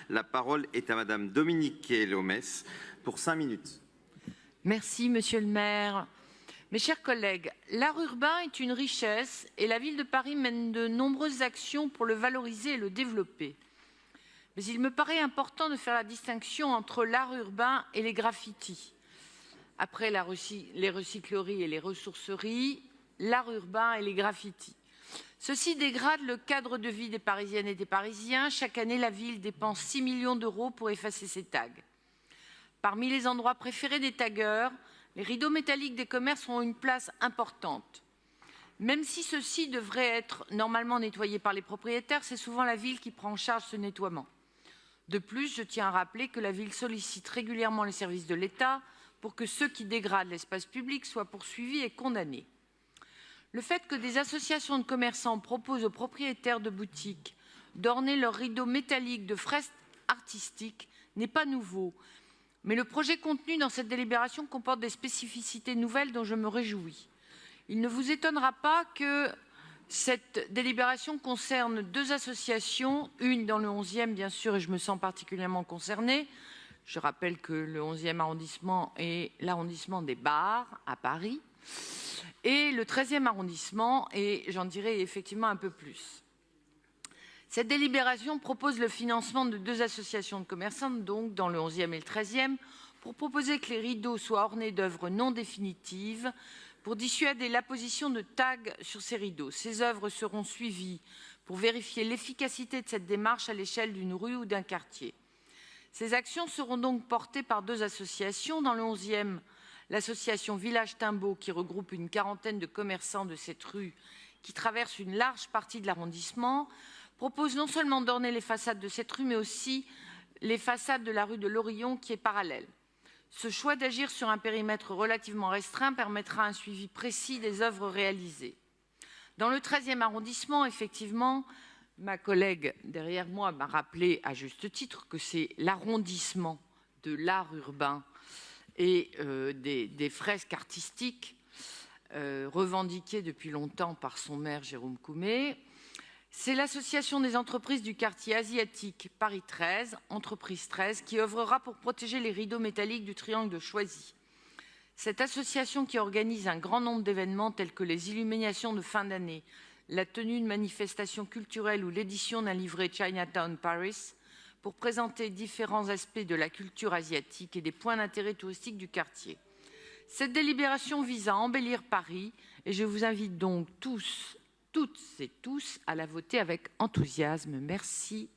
La parole est à Madame Dominique Lomès pour 5 minutes. Merci, Monsieur le maire. Mes chers collègues, l'art urbain est une richesse et la ville de Paris mène de nombreuses actions pour le valoriser et le développer. Mais il me paraît important de faire la distinction entre l'art urbain et les graffitis. Après les recycleries et les ressourceries, l'art urbain et les graffitis. Ceci dégrade le cadre de vie des Parisiennes et des Parisiens. Chaque année, la ville dépense 6 millions d'euros pour effacer ces tags. Parmi les endroits préférés des taggeurs, les rideaux métalliques des commerces ont une place importante. Même si ceux-ci devraient être normalement nettoyés par les propriétaires, c'est souvent la ville qui prend en charge ce nettoiement. De plus, je tiens à rappeler que la ville sollicite régulièrement les services de l'État pour que ceux qui dégradent l'espace public soient poursuivis et condamnés. Le fait que des associations de commerçants proposent aux propriétaires de boutiques d'orner leurs rideaux métalliques de fresques artistiques n'est pas nouveau, mais le projet contenu dans cette délibération comporte des spécificités nouvelles dont je me réjouis. Il ne vous étonnera pas que cette délibération concerne 2 associations, une dans le 11e bien sûr, et je me sens particulièrement concernée. Je rappelle que le 11e arrondissement est l'arrondissement des bars à Paris, et le 13e arrondissement, et j'en dirai effectivement un peu plus. Cette délibération propose le financement de 2 associations de commerçants, donc dans le 11e et le 13e, pour proposer que les rideaux soient ornés d'œuvres non définitives, pour dissuader l'apposition de tags sur ces rideaux. Ces œuvres seront suivies pour vérifier l'efficacité de cette démarche à l'échelle d'une rue ou d'un quartier. Ces actions seront donc portées par 2 associations. Dans le 11e, l'association Village Timbaud, qui regroupe une quarantaine de commerçants de cette rue qui traverse une large partie de l'arrondissement, propose non seulement d'orner les façades de cette rue, mais aussi les façades de la rue de l'Orillon qui est parallèle. Ce choix d'agir sur un périmètre relativement restreint permettra un suivi précis des œuvres réalisées. Dans le 13e arrondissement, effectivement, ma collègue derrière moi m'a rappelé à juste titre que c'est l'arrondissement de l'art urbain et des fresques artistiques revendiquées depuis longtemps par son maire Jérôme Coumé. C'est l'association des entreprises du quartier asiatique Paris 13, Entreprise 13, qui œuvrera pour protéger les rideaux métalliques du triangle de Choisy. Cette association qui organise un grand nombre d'événements tels que les illuminations de fin d'année, la tenue de manifestations culturelles ou l'édition d'un livret Chinatown Paris pour présenter différents aspects de la culture asiatique et des points d'intérêt touristique du quartier. Cette délibération vise à embellir Paris et je vous invite donc toutes et tous à la voter avec enthousiasme. Merci.